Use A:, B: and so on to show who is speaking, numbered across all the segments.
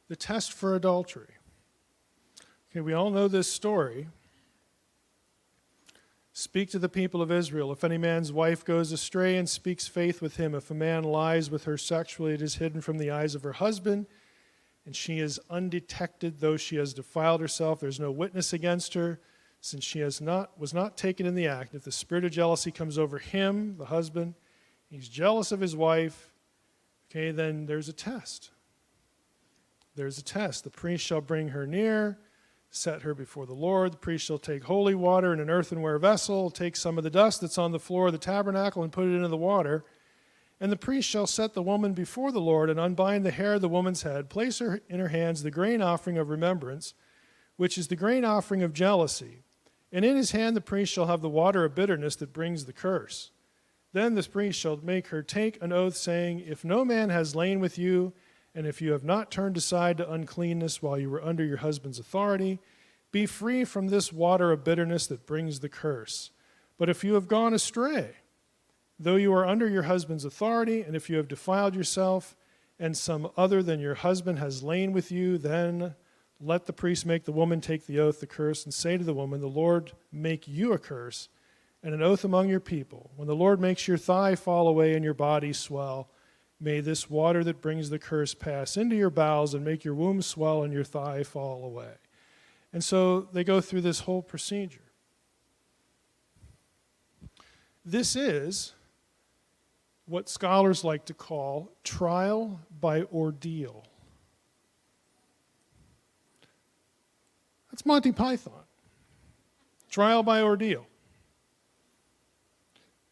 A: The test for adultery. Okay, we all know this story. Speak to the people of Israel. If any man's wife goes astray and speaks faith with him, if a man lies with her sexually, it is hidden from the eyes of her husband, and she is undetected, though she has defiled herself. There's no witness against her, since she was not taken in the act. If the spirit of jealousy comes over him, the husband, he's jealous of his wife, okay, then there's a test. There's a test. The priest shall bring her near, set her before the Lord. The priest shall take holy water in an earthenware vessel, take some of the dust that's on the floor of the tabernacle and put it into the water. And the priest shall set the woman before the Lord and unbind the hair of the woman's head, place her in her hands the grain offering of remembrance, which is the grain offering of jealousy. And in his hand the priest shall have the water of bitterness that brings the curse. Then the priest shall make her take an oath, saying, if no man has lain with you, and if you have not turned aside to uncleanness while you were under your husband's authority, be free from this water of bitterness that brings the curse. But if you have gone astray, though you are under your husband's authority, and if you have defiled yourself, and some other than your husband has lain with you, then let the priest make the woman take the oath, the curse, and say to the woman, the Lord make you a curse, and an oath among your people. When the Lord makes your thigh fall away and your body swell, may this water that brings the curse pass into your bowels and make your womb swell and your thigh fall away. And so they go through this whole procedure. This is what scholars like to call trial by ordeal. That's Monty Python. Trial by ordeal.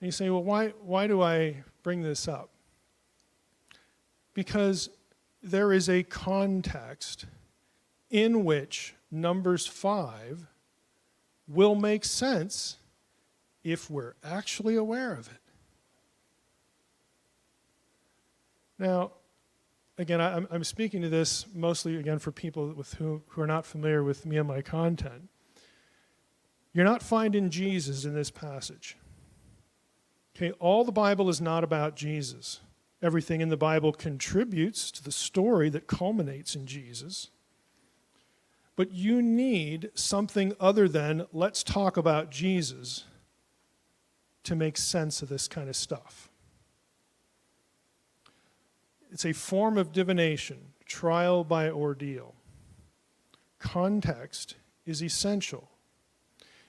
A: And you say, well, why do I bring this up? Because there is a context in which Numbers 5 will make sense if we're actually aware of it. Now, again, I'm speaking to this mostly, again, for people who are not familiar with me and my content. You're not finding Jesus in this passage. Okay, all the Bible is not about Jesus. Everything in the Bible contributes to the story that culminates in Jesus. But you need something other than, let's talk about Jesus, to make sense of this kind of stuff. It's a form of divination, trial by ordeal. Context is essential.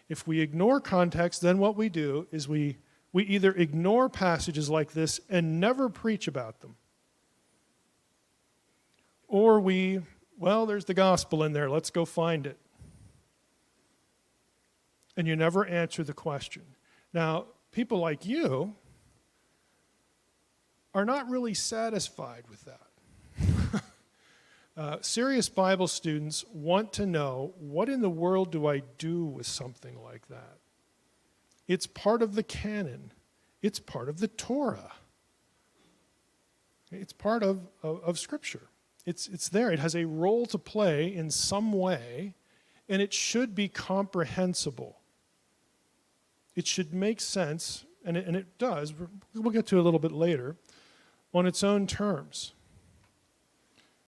A: If we ignore context, then what we do is we either ignore passages like this and never preach about them, or there's the gospel in there, let's go find it. And you never answer the question. Now, people like you are not really satisfied with that. Serious Bible students want to know, what in the world do I do with something like that? It's part of the canon. It's part of the Torah. It's part of Scripture. It's there. It has a role to play in some way, and it should be comprehensible. It should make sense, and it does. We'll get to it a little bit later, on its own terms.